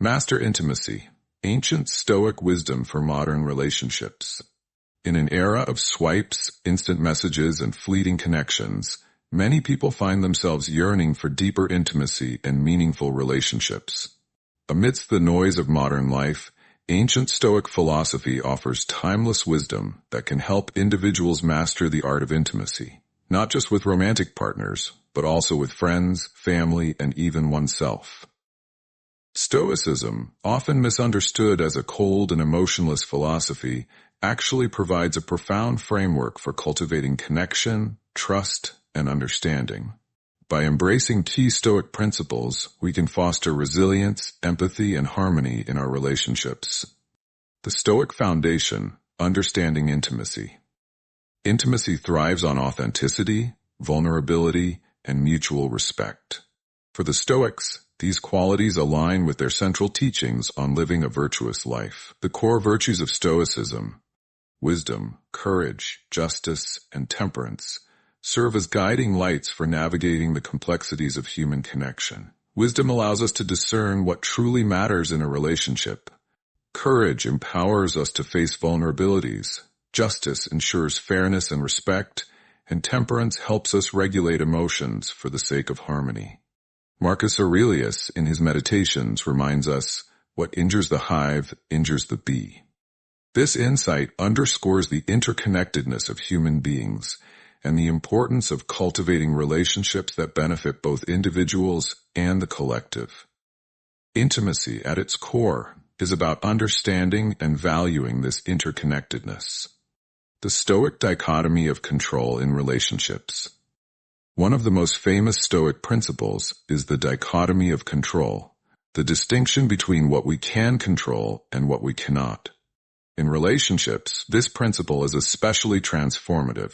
Master intimacy, ancient Stoic wisdom for modern relationships. In an era of swipes, instant messages, and fleeting connections, many people find themselves yearning for deeper intimacy and meaningful relationships. Amidst the noise of modern life, ancient Stoic philosophy offers timeless wisdom that can help individuals master the art of intimacy, not just with romantic partners, but also with friends, family, and even oneself. Stoicism, often misunderstood as a cold and emotionless philosophy, actually provides a profound framework for cultivating connection, trust, and understanding. By embracing key Stoic principles, we can foster resilience, empathy, and harmony in our relationships. The Stoic foundation, understanding intimacy. Intimacy thrives on authenticity, vulnerability, and mutual respect. For the Stoics, these qualities align with their central teachings on living a virtuous life. The core virtues of Stoicism, wisdom, courage, justice, and temperance, serve as guiding lights for navigating the complexities of human connection. Wisdom allows us to discern what truly matters in a relationship. Courage empowers us to face vulnerabilities. Justice ensures fairness and respect, and temperance helps us regulate emotions for the sake of harmony. Marcus Aurelius, in his Meditations, reminds us, "What injures the hive injures the bee." This insight underscores the interconnectedness of human beings and the importance of cultivating relationships that benefit both individuals and the collective. Intimacy, at its core, is about understanding and valuing this interconnectedness. The Stoic dichotomy of control in relationships. One of the most famous Stoic principles is the dichotomy of control, the distinction between what we can control and what we cannot. In relationships, this principle is especially transformative.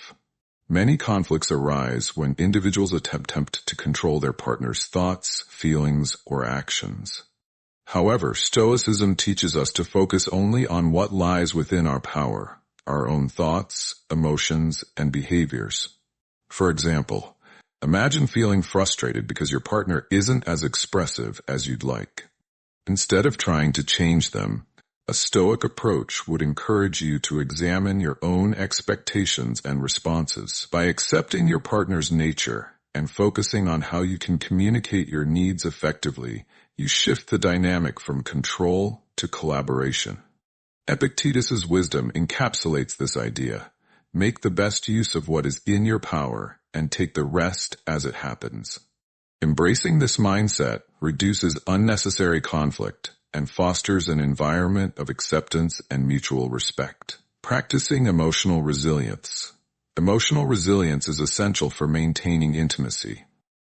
Many conflicts arise when individuals attempt to control their partner's thoughts, feelings, or actions. However, Stoicism teaches us to focus only on what lies within our power, our own thoughts, emotions, and behaviors. For example, imagine feeling frustrated because your partner isn't as expressive as you'd like. Instead of trying to change them, a Stoic approach would encourage you to examine your own expectations and responses. By accepting your partner's nature and focusing on how you can communicate your needs effectively, you shift the dynamic from control to collaboration. Epictetus's wisdom encapsulates this idea. Make the best use of what is in your power and take the rest as it happens. Embracing this mindset reduces unnecessary conflict and fosters an environment of acceptance and mutual respect. Practicing emotional resilience. Emotional resilience is essential for maintaining intimacy.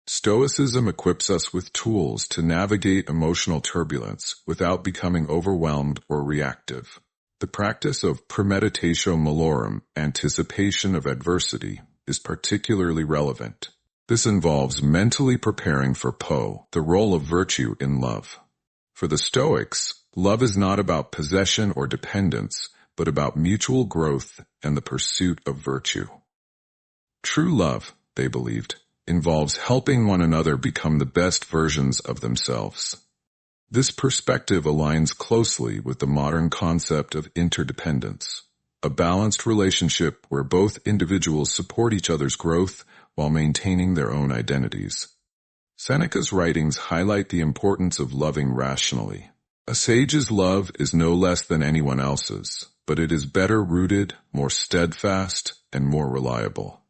Stoicism equips us with tools to navigate emotional turbulence without becoming overwhelmed or reactive. The practice of premeditatio malorum, anticipation of adversity, is particularly relevant. This involves mentally preparing for the role of virtue in love. For the Stoics, love is not about possession or dependence, but about mutual growth and the pursuit of virtue. True love, they believed, involves helping one another become the best versions of themselves. This perspective aligns closely with the modern concept of interdependence, a balanced relationship where both individuals support each other's growth while maintaining their own identities. Seneca's writings highlight the importance of loving rationally. A sage's love is no less than anyone else's, but it is better rooted, more steadfast, and more reliable.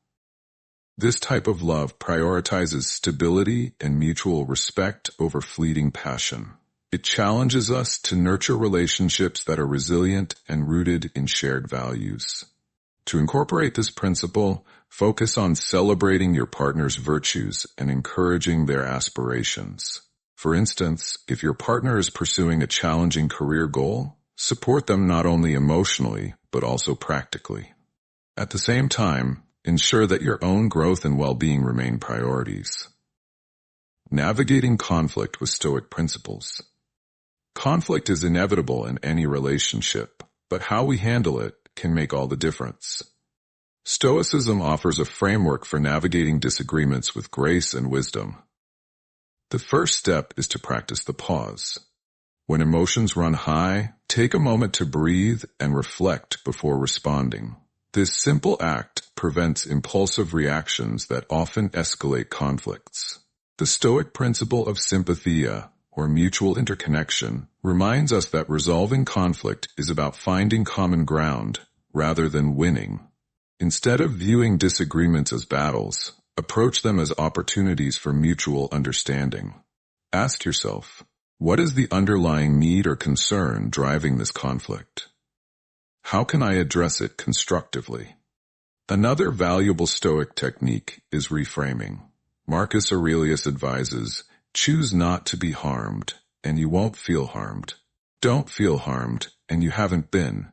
This type of love prioritizes stability and mutual respect over fleeting passion. It challenges us to nurture relationships that are resilient and rooted in shared values. To incorporate this principle, focus on celebrating your partner's virtues and encouraging their aspirations. For instance, if your partner is pursuing a challenging career goal, support them not only emotionally, but also practically. At the same time, ensure that your own growth and well-being remain priorities. Navigating conflict with Stoic principles. Conflict is inevitable in any relationship, but how we handle it can make all the difference. Stoicism offers a framework for navigating disagreements with grace and wisdom. The first step is to practice the pause. When emotions run high, take a moment to breathe and reflect before responding. This simple act prevents impulsive reactions that often escalate conflicts. The Stoic principle of sympathia, or mutual interconnection, reminds us that resolving conflict is about finding common ground rather than winning. Instead of viewing disagreements as battles, approach them as opportunities for mutual understanding. Ask yourself, what is the underlying need or concern driving this conflict? How can I address it constructively? Another valuable Stoic technique is reframing. Marcus Aurelius advises, choose not to be harmed, and you won't feel harmed. Don't feel harmed, and you haven't been.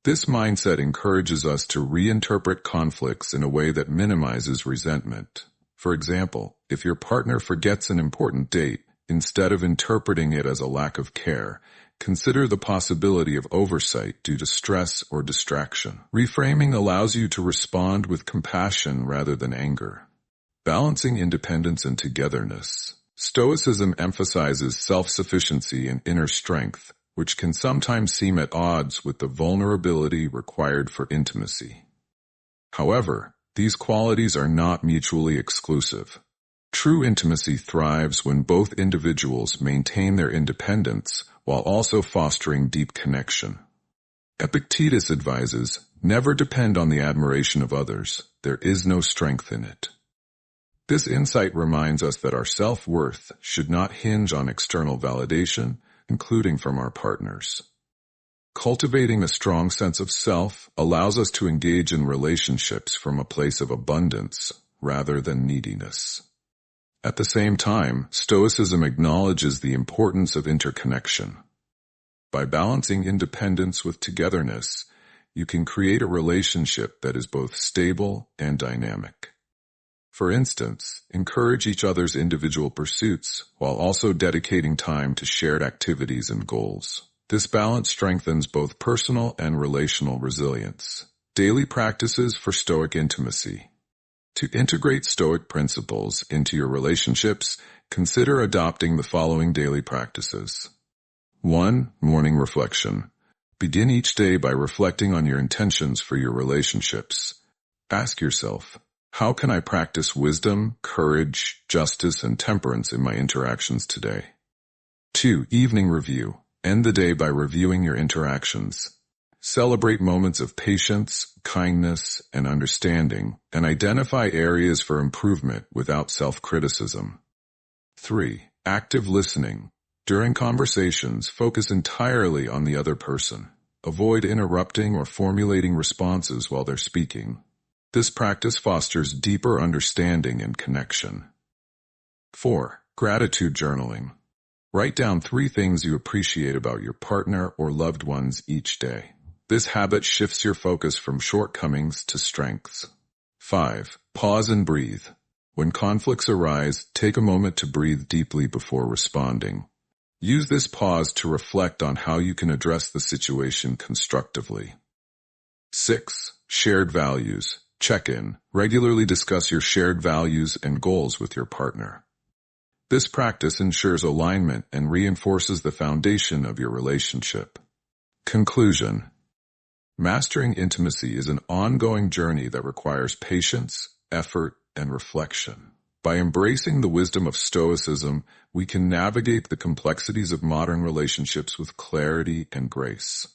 This mindset encourages us to reinterpret conflicts in a way that minimizes resentment. For example, if your partner forgets an important date, instead of interpreting it as a lack of care, consider the possibility of oversight due to stress or distraction. Reframing allows you to respond with compassion rather than anger. Balancing independence and togetherness. Stoicism emphasizes self-sufficiency and inner strength, which can sometimes seem at odds with the vulnerability required for intimacy. However, these qualities are not mutually exclusive. True intimacy thrives when both individuals maintain their independence while also fostering deep connection. Epictetus advises, never depend on the admiration of others. There is no strength in it. This insight reminds us that our self-worth should not hinge on external validation, including from our partners. Cultivating a strong sense of self allows us to engage in relationships from a place of abundance rather than neediness. At the same time, Stoicism acknowledges the importance of interconnection. By balancing independence with togetherness, you can create a relationship that is both stable and dynamic. For instance, encourage each other's individual pursuits while also dedicating time to shared activities and goals. This balance strengthens both personal and relational resilience. Daily practices for Stoic intimacy. To integrate Stoic principles into your relationships, consider adopting the following daily practices. 1. Morning reflection. Begin each day by reflecting on your intentions for your relationships. Ask yourself, how can I practice wisdom, courage, justice, and temperance in my interactions today? 2. Evening review. End the day by reviewing your interactions. Celebrate moments of patience, kindness, and understanding, and identify areas for improvement without self-criticism. 3. Active listening. During conversations, focus entirely on the other person. Avoid interrupting or formulating responses while they're speaking. This practice fosters deeper understanding and connection. 4. Gratitude journaling. Write down 3 things you appreciate about your partner or loved ones each day. This habit shifts your focus from shortcomings to strengths. 5. Pause and breathe. When conflicts arise, take a moment to breathe deeply before responding. Use this pause to reflect on how you can address the situation constructively. 6. Shared values. Check-in. Regularly discuss your shared values and goals with your partner. This practice ensures alignment and reinforces the foundation of your relationship. Conclusion. Mastering intimacy is an ongoing journey that requires patience, effort, and reflection. By embracing the wisdom of Stoicism, we can navigate the complexities of modern relationships with clarity and grace.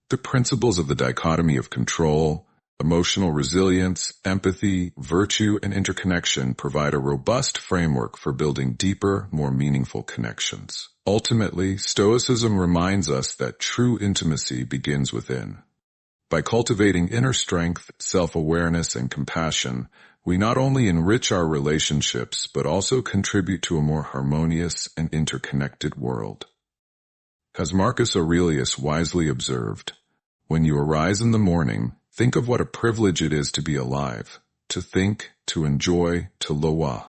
The principles of the dichotomy of control, emotional resilience, empathy, virtue, and interconnection provide a robust framework for building deeper, more meaningful connections. Ultimately, Stoicism reminds us that true intimacy begins within. By cultivating inner strength, self-awareness, and compassion, we not only enrich our relationships, but also contribute to a more harmonious and interconnected world. As Marcus Aurelius wisely observed, when you arise in the morning, think of what a privilege it is to be alive, to think, to enjoy, to loa.